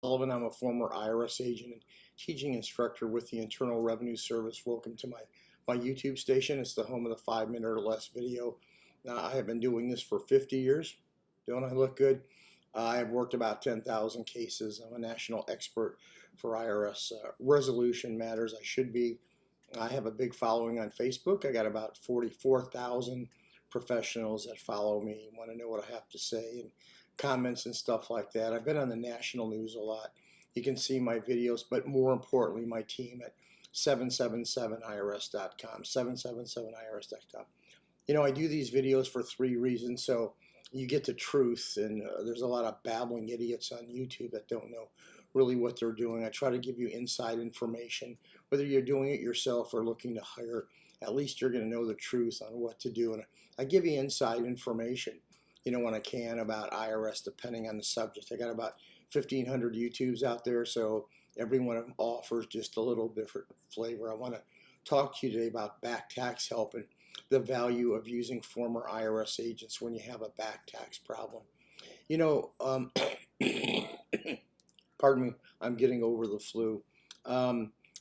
Sullivan. I'm a former IRS agent and teaching instructor with the Internal Revenue Service. Welcome to my YouTube station. It's the home of the 5-minute or less video. I have been doing this for 50 years. Don't I look good? I have worked about 10,000 cases. I'm a national expert for IRS resolution matters. I should be. I have a big following on Facebook. I got about 44,000 professionals that follow me, want to know what I have to say, and comments and stuff like that. I've been on the national news a lot. You can see my videos, but more importantly, my team at 777irs.com, 777irs.com. You know, I do these videos for 3 reasons. So you get the truth, and there's a lot of babbling idiots on YouTube that don't know really what they're doing. I try to give you inside information. Whether you're doing it yourself or looking to hire, at least you're going to know the truth on what to do. And I give you inside information, you know, when I can, about IRS, depending on the subject. I got about 1,500 YouTubes out there, so every one of them offers just a little different flavor. I want to talk to you today about back tax help and the value of using former IRS agents when you have a back tax problem. You know, pardon me, I'm getting over the flu.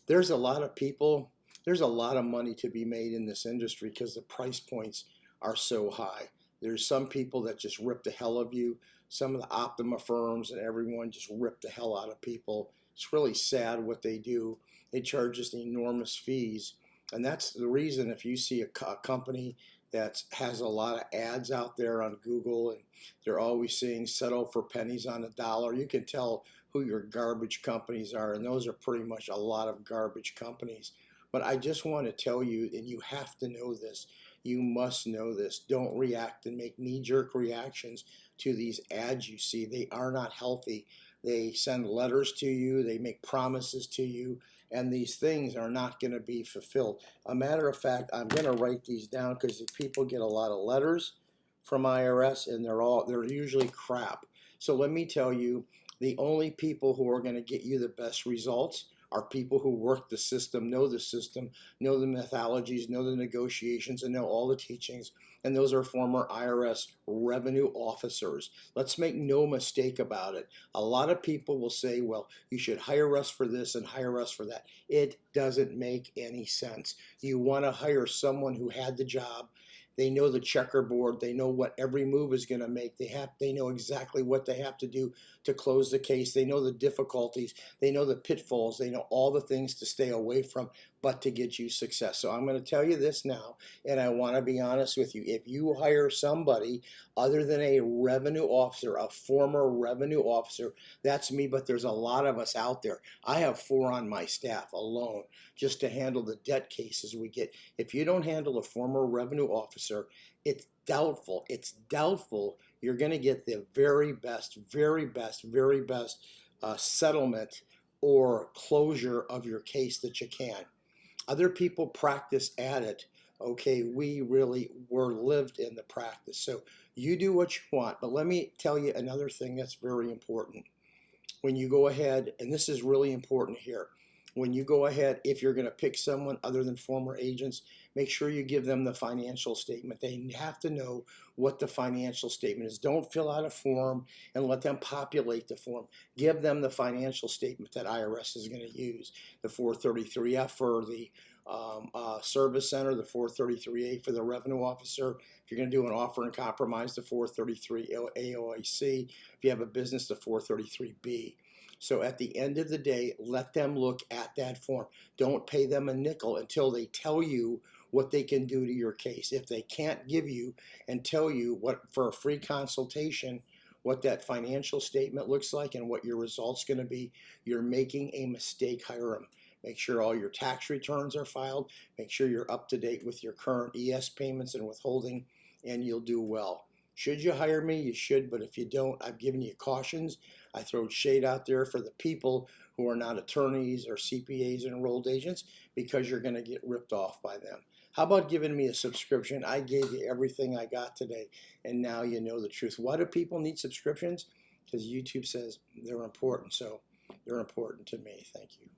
There's a lot of people, there's a lot of money to be made in this industry because the price points are so high. There's some people that just rip the hell of you. Some of the Optima firms and everyone just rip the hell out of people. It's really sad what they do. They charge just enormous fees. And that's the reason if you see a company that has a lot of ads out there on Google and they're always saying settle for pennies on the dollar, you can tell who your garbage companies are, and those are pretty much a lot of garbage companies. But I just want to tell you, and you have to know this, you must know this, don't react and make knee-jerk reactions to these ads you see. They are not healthy. They send letters to you, they make promises to you, and these things are not going to be fulfilled. A matter of fact, I'm going to write these down because people get a lot of letters from IRS and they're usually crap. So let me tell you, the only people who are going to get you the best results are people who work the system, know the methodologies, know the negotiations, and know all the teachings. And those are former IRS revenue officers. Let's make no mistake about it. A lot of people will say, well, you should hire us for this and hire us for that. It doesn't make any sense. You want to hire someone who had the job. They know the checkerboard. They know what every move is going to make. They know exactly what they have to do to close the case. They know the difficulties. They know the pitfalls. They know all the things to stay away from, but to get you success. So I'm going to tell you this now, and I want to be honest with you. If you hire somebody other than a revenue officer, a former revenue officer, that's me, but there's a lot of us out there. I have 4 on my staff alone just to handle the debt cases we get. If you don't handle a former revenue officer, it's doubtful you're going to get the very best settlement or closure of your case that you can. Other people practice at it. Okay, we really were lived in the practice. So you do what you want, but let me tell you another thing that's very important. When you go ahead, and this is really important here, when you go ahead, if you're going to pick someone other than former agents, make sure you give them the financial statement. They have to know what the financial statement is. Don't fill out a form and let them populate the form. Give them the financial statement that IRS is going to use. The 433F for the service center, the 433A for the revenue officer. If you're going to do an offer and compromise, the 433 AOIC. If you have a business, the 433B. So at the end of the day, let them look at that form. Don't pay them a nickel until they tell you what they can do to your case. If they can't give you and tell you what, for a free consultation, what that financial statement looks like and what your result's going to be, you're making a mistake. Hire them. Make sure all your tax returns are filed. Make sure you're up to date with your current ES payments and withholding, and you'll do well. Should you hire me? You should, but if you don't, I've given you cautions. I throw shade out there for the people who are not attorneys or CPAs and enrolled agents because you're going to get ripped off by them. How about giving me a subscription? I gave you everything I got today, and now you know the truth. Why do people need subscriptions? Because YouTube says they're important, so they're important to me. Thank you.